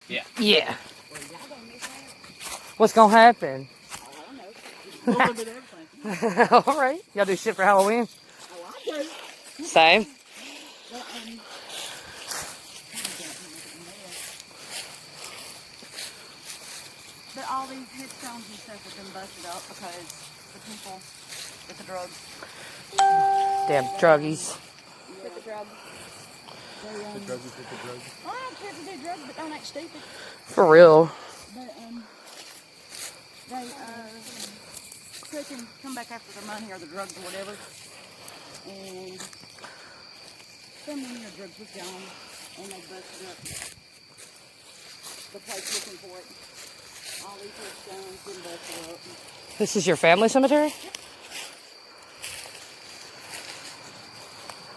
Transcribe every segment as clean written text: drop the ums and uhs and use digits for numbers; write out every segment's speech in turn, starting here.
Yeah. Yeah. Well, y'all gonna miss out. What's gonna happen? Oh, I don't know. A little bit of everything. All right. Y'all do shit for Halloween? Oh, I do. Same. But, but all these headstones and stuff have been busted up because the people with the drugs. Damn druggies. With the drugs. The druggies with the drugs. Well, I don't care if they do drugs, but don't act stupid. For real. But, they, took and come back after their money or the drugs or whatever. And some money or drugs was gone. And they busted up the place looking for it. All these headstones been busted up. This is your family cemetery?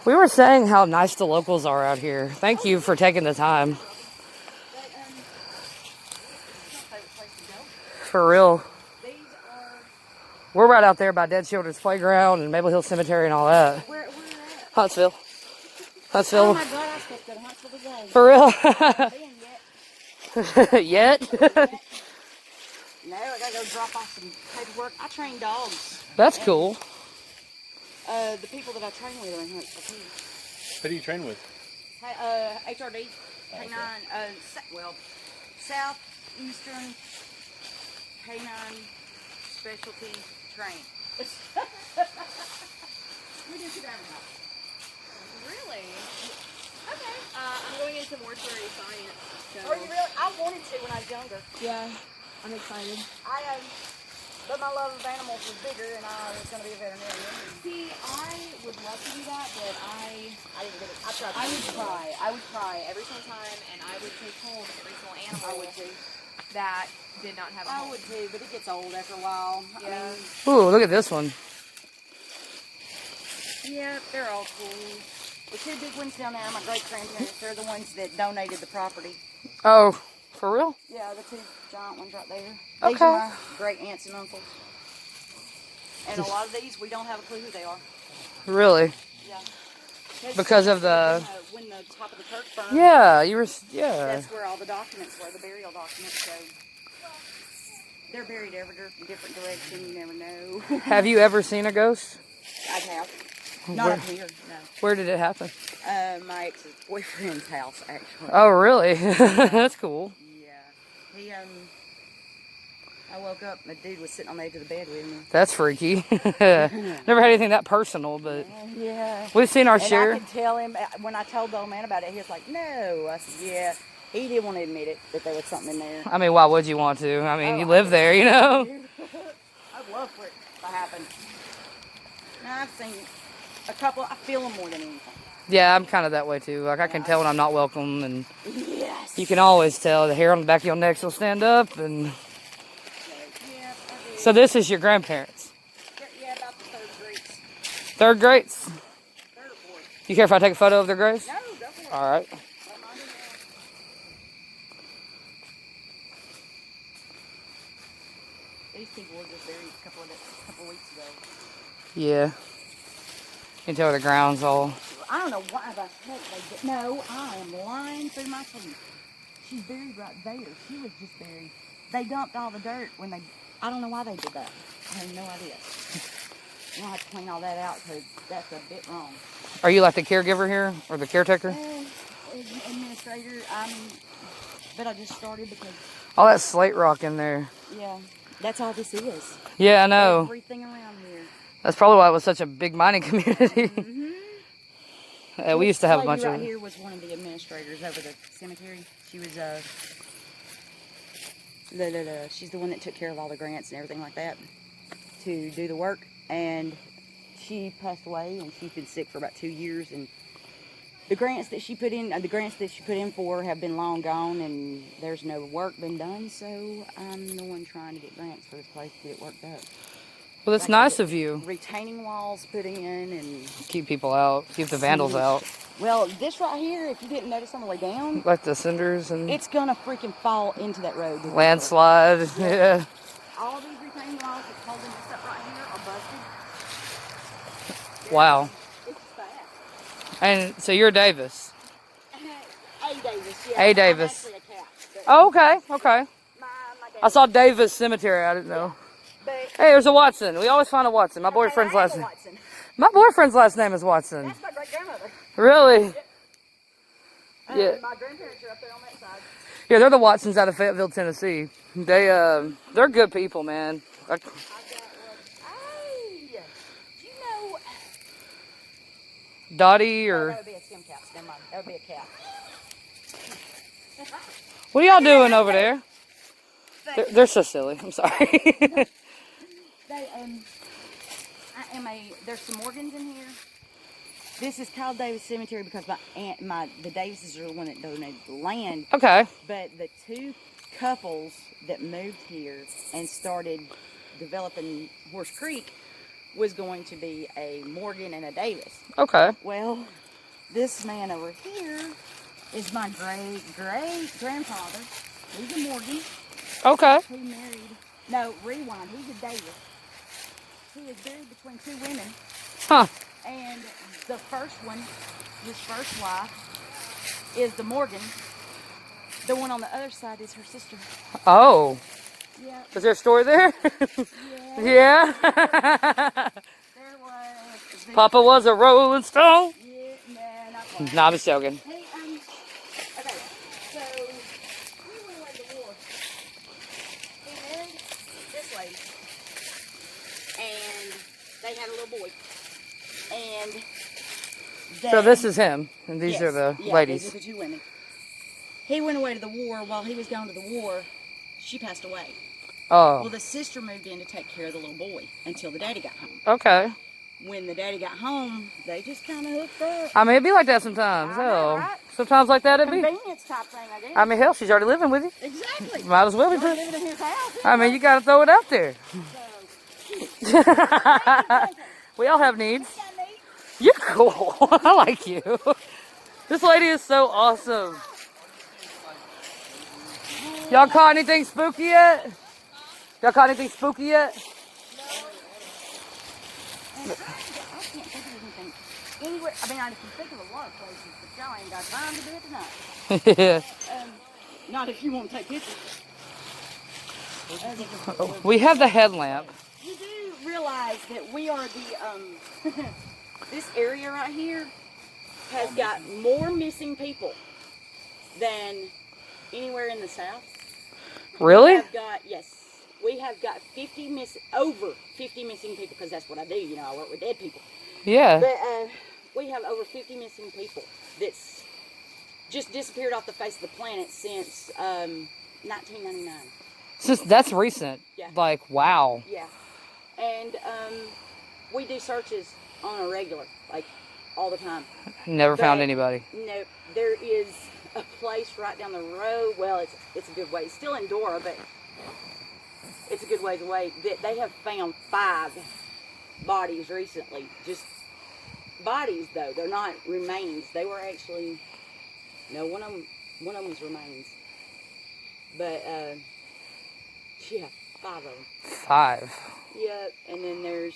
We were saying how nice the locals are out here. Thank you for taking the time. But, it's my favorite place to go. For real. These are, We're right out there by Dead Children's Playground and Maple Hill Cemetery and all that. where at? Huntsville. Oh Huntsville. my God, I supposed to go to Huntsville today. For real. Been yet. Yet? No, I gotta go drop off some paperwork. I train dogs. That's cool. The people that I train with are in Huntsville too. Who do you train with? Hey, HRD, K9, Southeastern K9 Specialty Train. We do sit down now. Really? Okay. I'm going into mortuary science. So. Are you really? I wanted to when I was younger. Yeah, I'm excited. But my love of animals was bigger, and I was going to be a veterinarian. See, I would love to do that, but I didn't get it. I tried. I would try. I would try every single time, and I would take home every single animal I would too. that did not have a I home. would too, but it gets old after a while. Yeah. Ooh, look at this one. Yeah, they're all cool. The two big ones down there are my great-grandparents. They're the ones that donated the property. Oh, for real? Yeah, the two giant ones right there. Okay. These are my great aunts and uncles. And a lot of these, we don't have a clue who they are. Really? Yeah. Because of the... When the top of the church burned. Yeah, you were... Yeah. That's where all the documents were, the burial documents. So they're buried every different direction. You never know. Have you ever seen a ghost? I have. Not Where? up here, no. Where did it happen? My ex-boyfriend's house, actually. Oh, really? That's cool. Yeah. He, I woke up and the dude was sitting on the edge of the bed with me. That's freaky. Never had anything that personal, but Yeah. we've seen our And share. I could tell him, when I told the old man about it, he was like, no. I said, yeah. He didn't want to admit it, that there was something in there. I mean, why would you want to? I mean, Oh, you live there, you know? I'd love for it to happen. Now, I've seen a couple, I feel them more than anything. Yeah, I'm kind of that way too. Like, I can tell when I'm not welcome, and Yes. you can always tell the hair on the back of your neck will stand up. And Yeah, I do. so this is your grandparents. Yeah, about the third grades. Third grades. Third or fourth. You care if I take a photo of their graves? No, go for it. All right. Don't mind it now. These people were just buried a couple weeks ago. Yeah. You can tell the ground's all... I don't know why the heck they did. No, I am lying through my teeth. She's buried right there. She was just buried. They dumped all the dirt when they... I don't know why they did that. I have no idea. We'll have to clean all that out because that's a bit wrong. Are you like the caregiver here? Or the caretaker? Administrator, but I just started because, All that slate rock in there. yeah, that's all this is. Yeah, I know. Everything around here. That's probably why it was such a big mining community. We used to have a This bunch lady of... right here was one of the administrators over the cemetery. She was, she's the one that took care of all the grants and everything like that to do the work. And she passed away, and she's been sick for about 2 years. And the grants that she put in, for have been long gone, and there's no work been done. So I'm the one trying to get grants for this place to get it worked up. Well, it's nice of you. Retaining walls put in, and Keep people out. Keep the vandals out. well, this right here, if you didn't notice on the way down, Like the cinders and it's gonna freaking fall into that road. landslide. Yeah. All these retaining walls that's holding this up right here are busted. Wow. It's bad. And so you're Davis. A. Davis, yeah. A. Davis. I'm actually a cat, but Oh, okay, okay. My I saw Davis Cemetery. I didn't know. But Hey, there's a Watson. We always find a Watson. My boyfriend's last name. My boyfriend's last name is Watson. That's my great grandmother. Really? Yeah. My grandparents are up there on that side. Yeah, they're the Watsons out of Fayetteville, Tennessee. They're good people, man. I got one. Hey, do you know? Dottie Oh, or that would be a stem cat. Never mind. That would be a cat. what are y'all doing over there? They're so silly. I'm sorry. They there's some organs in here. This is called Davis Cemetery because the Davises are the one that donated the land. Okay. But the two couples that moved here and started developing Horse Creek was going to be a Morgan and a Davis. Okay. Well, this man over here is my great-great-grandfather. He's a Morgan. Okay. He married, no, rewind, he's a Davis. He is buried between two women. Huh. And the first one, his first wife, is the Morgan. The one on the other side is her sister. Oh. Yeah. Is there a story there? Yeah. Yeah. There was. Papa was a Rolling Stone. Yeah, nah, not quite. Nah, I'm just joking. Hey, okay, so we went away to war. He married this lady, and they had a little boy. And So this is him, and these are the yeah, ladies. these are the two women. He went away to the war. While he was gone to the war, she passed away. Well, Oh. the sister moved in to take care of the little boy until the daddy got home. Okay. When the daddy got home, they just kind of hooked up. I mean, it'd be like that sometimes. I know, Hell. right? Sometimes like that it'd be. Convenience type thing, I guess. I mean, hell, she's already living with you. Exactly. Might as well be. You're living in his house. I mean, you gotta throw it out there. So, We all have needs. got me. You're cool. I like you. This lady is so awesome. Y'all caught anything spooky yet? Y'all caught anything spooky yet? And I can't think of anything. Anywhere, I mean, I can think of a lot of places, but y'all ain't got time to do it tonight. Yeah. Not if you want to take pictures. We have the headlamp. You do realize that we are the, this area right here has got more missing people than anywhere in the South. Really? We have got over 50 missing people, because that's what I do, you know, I work with dead people. Yeah. But we have over 50 missing people that's just disappeared off the face of the planet since 1999. Since that's recent. Yeah. Like, wow. Yeah. And we do searches on a regular, like all the time. Never found But, anybody. No, there is a place right down the road. Well, it's a good way. It's still in Dora, but it's a good ways away. That they have found 5 bodies recently. Just bodies, though. They're not remains. They were actually one of them was remains. But yeah, 5 of them. 5. Yeah, and then there's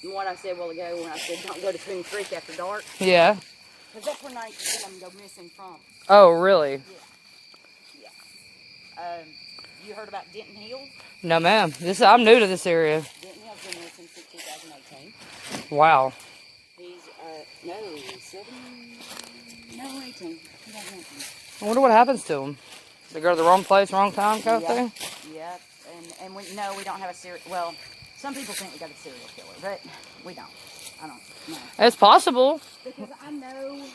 what I said a while ago when I said don't go to Coon Creek after dark. Yeah. Because that's where 90% of them go missing from. Oh, really? Yeah. You heard about Denton Hill? No, ma'am. I'm new to this area. Denton Hill's been missing since 2018. Wow. He's, 2018. I wonder what happens to them. They go to the wrong place, wrong time kind of thing? Yep. And we don't have a serial. Well, some people think we got a serial killer, but we don't. I don't know. It's possible. Because I know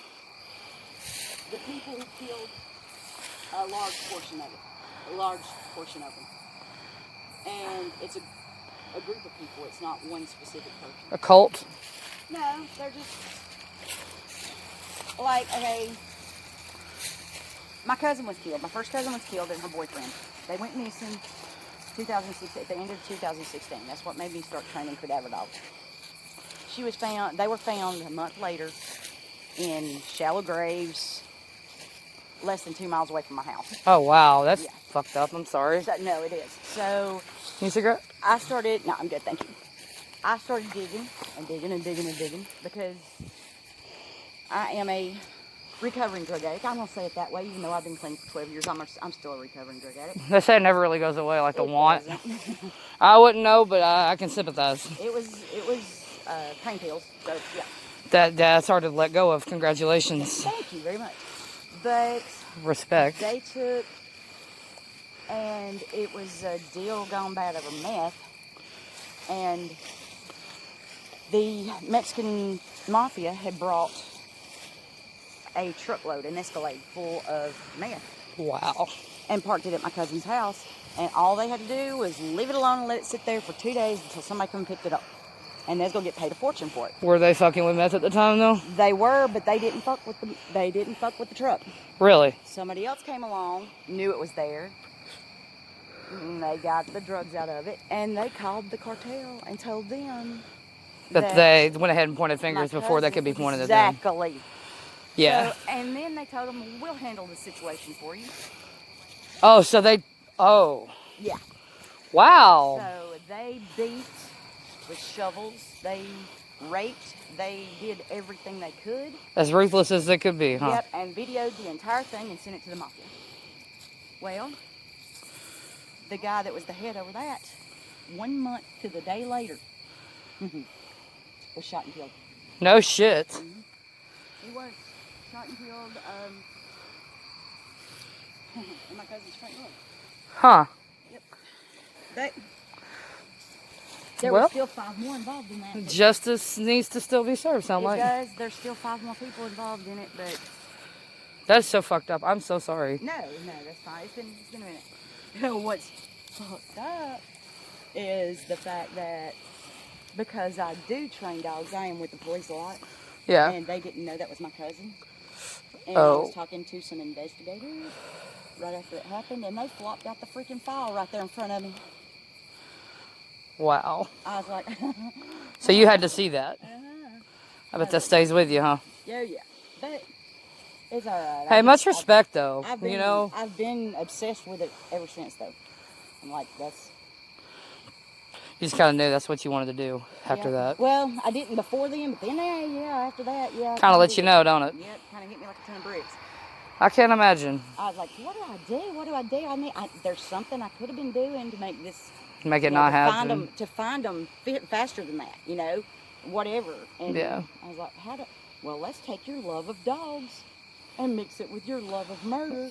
the people who killed a large portion of them. And it's a group of people. It's not one specific person. A cult? No, they're just like, okay, my cousin was killed. My first cousin was killed and her boyfriend. They went missing 2016, at the end of 2016. That's what made me start training cadaver dogs. They were found a month later in shallow graves, less than 2 miles away from my house. Oh, wow. That's fucked up. I'm sorry. No, it is. So Need a cigarette? no, I'm good, thank you. I started digging and digging and digging and digging because I am a recovering drug addict. I'm gonna say it that way, even though I've been clean for 12 years. I'm still a recovering drug addict. They say it never really goes away like the It want. doesn't. I wouldn't know, but I can sympathize. It was pain pills. So yeah. That's hard to let go of. Congratulations. Thank you very much. But Respect. they took, and it was a deal gone bad over meth, and the Mexican mafia had brought a truckload, an Escalade full of meth, Wow. and parked it at my cousin's house. And all they had to do was leave it alone and let it sit there for 2 days until somebody come and picked it up. And they was gonna get paid a fortune for it. Were they fucking with meth at the time though? They were, but they didn't fuck with the truck. Really? Somebody else came along, knew it was there, and they got the drugs out of it, and they called the cartel and told them That they went ahead and pointed my fingers before they could be cousin- pointed at them. Exactly. Yeah. So, and then they told them, we'll handle the situation for you. Oh, so they. Oh. Yeah. Wow. So they beat with shovels, they raped, they did everything they could. As ruthless as they could be, huh? Yep, and videoed the entire thing and sent it to the mafia. Well, the guy that was the head over that, 1 month to the day later, was shot and killed. No shit. He was shot and killed in my cousin's front yard. Huh. There Well, were still 5 more involved in that. Justice needs to still be served, sound It like. does. There's still 5 more people involved in it, but That's so fucked up. I'm so sorry. no, that's fine. It's been a minute. What's fucked up is the fact that because I do train dogs, I am with the police a lot, Yeah. and they didn't know that was my cousin. And I Oh. was talking to some investigators right after it happened, and they flopped out the freaking file right there in front of me. Wow. I was like, So you had to see that. I bet that stays with you, huh? yeah, but it's all right. Hey, much respect, though. I've been, You know? I've been obsessed with it ever since, though. I'm like, You just kind of knew that's what you wanted to do after yeah. that. Well, I didn't before then, but then, after that, yeah. Kind of let you know, don't it? Yep, kind of hit me like a ton of bricks. I can't imagine. I was like, what do I do? What do I do? There's something I could have been doing to make this, Make it you know, not to happen. find them faster than that, whatever. And Yeah. I was like, well, let's take your love of dogs and mix it with your love of murder.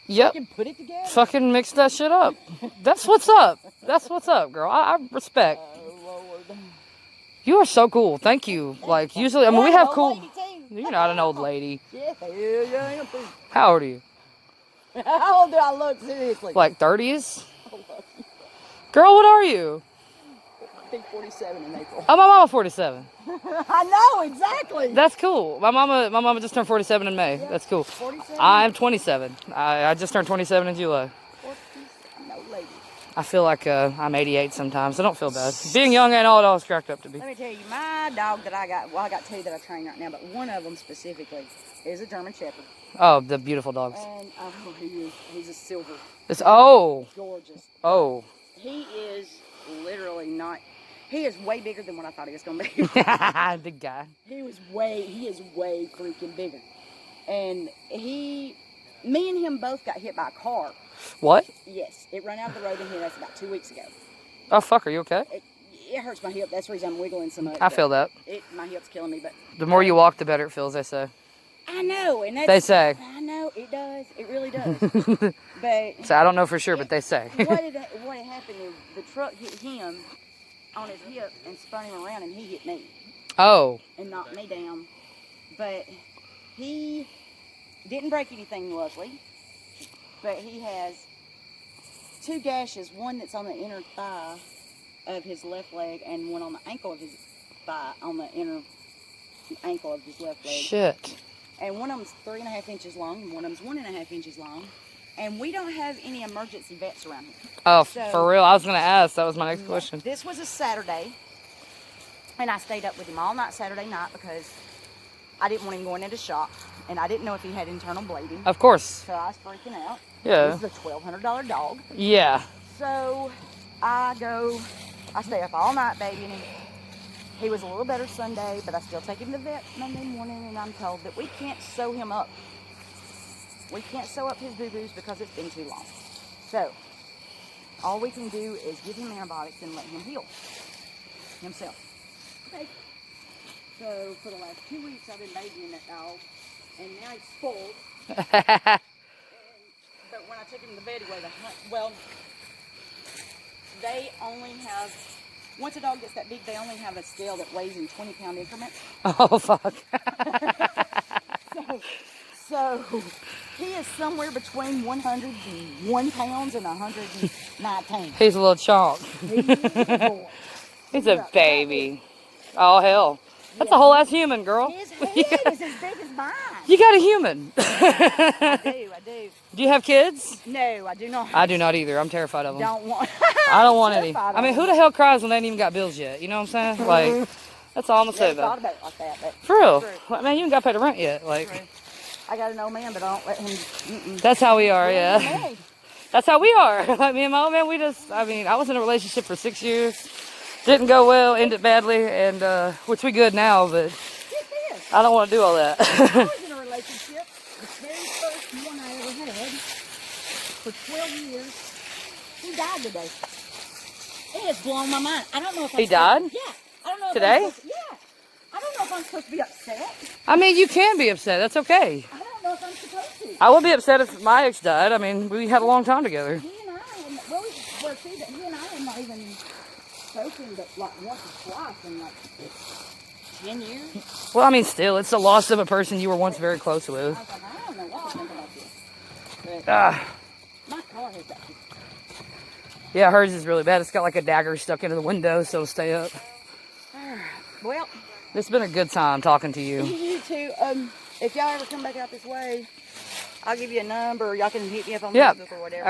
Yep. And put it together. Fucking mix that shit up. That's what's up. That's what's up, girl. I respect. Oh, Lord. You are so cool. Thank you. Like, usually, I mean, we Yeah, have old cool. lady, too. You're not an old lady. Yeah, I am too. How old are you? How old do I look, seriously? Like 30s? Girl, what are you? I think 47 in April. Oh, my mama 47. I know, exactly. That's cool. My mama just turned 47 in May. That's cool. 47? I'm 27. I just turned 27 in July. 47, no lady. I feel like I'm 88 sometimes. I don't feel bad. Being young ain't all it always cracked up to be. Let me tell you, my dog that I got 2 that I train right now, but one of them specifically is a German Shepherd. Oh, the beautiful dogs. And he's a silver. It's oh. Gorgeous. Oh. He is literally not, he is way bigger than what I thought he was going to be. Big guy. He is way freaking bigger. And me and him both got hit by a car. What? Yes, it ran out of the road and hit us about 2 weeks ago. Oh, fuck, are you okay? It hurts my hip. That's the reason I'm wiggling so much. I feel that. My hip's killing me, but The more you walk, the better it feels, they say. I know, and that's, They say. I know it does. It really does. But So I don't know for sure, but they say. what had happened is the truck hit him on his hip and spun him around, and he hit me Oh. and knocked me down. But he didn't break anything, luckily. But he has 2 gashes, one that's on the inner thigh of his left leg, and one on the ankle of his thigh, on the inner ankle of his left leg. Shit. And one of them's 3.5 inches long, and one of them's 1.5 inches long. And we don't have any emergency vets around here. Oh, So- for real? I was going to ask. That was my next question. This was a Saturday, and I stayed up with him all night Saturday night because I didn't want him going into shock, and I didn't know if he had internal bleeding. Of course. So I was freaking out. Yeah. This is a $1,200 dog. Yeah. So I stay up all night babying him. He was a little better Sunday, but I still take him to the vet Monday morning, and I'm told that we can't sew him up We can't sew up his boo-boos because it's been too long. So, all we can do is give him antibiotics and let him heal himself. Okay. So, for the last 2 weeks, I've been babying that dog, and now he's spoiled. But when I took him to the vet, he weighed they only have, once a dog gets that big, they only have a scale that weighs in 20-pound increments. Oh, fuck. So he is somewhere between 101 pounds and 119. He's a little chonk. He's a boy. He's a baby. Oh, hell. That's a whole ass human, girl. His head is as big as mine. You got a human. I do. Do you have kids? No, I do not. I do not either. I'm terrified of them. Don't want. I don't want any. Terrified I mean, of who the hell cries when they ain't even got bills yet? You know what I'm saying? Like, that's all I'm going to say Never thought about it. about it like that, but For real. true. Like, man, you ain't got to pay the rent yet. Like, True. I got an old man, but I don't let him. that's how we are, yeah. Hey. That's how we are. Like, me and my old man, I was in a relationship for 6 years. Didn't go well, ended badly, and, which we good now, but I don't want to do all that. I was in a relationship, the very first one I ever had, for 12 years. He died today. It has blown my mind. I don't know if He died? Yeah. I don't know if Today? Yeah. I don't know if I'm supposed to be upset. I mean, you can be upset. That's okay. I don't know if I'm supposed to. I would be upset if my ex died. I mean, we had a long time together. He and I, see that he and I have not even spoken but like once or twice in like 10 years. Well, I mean, still, it's the loss of a person you were once very close with. I was like, I don't know what I think about this. But my car has that. Yeah, hers is really bad. It's got like a dagger stuck into the window, so it'll stay up. Well, It's been a good time talking to you. you too. If y'all ever come back out this way, I'll give you a number. Y'all can hit me up on Yeah. Facebook or whatever.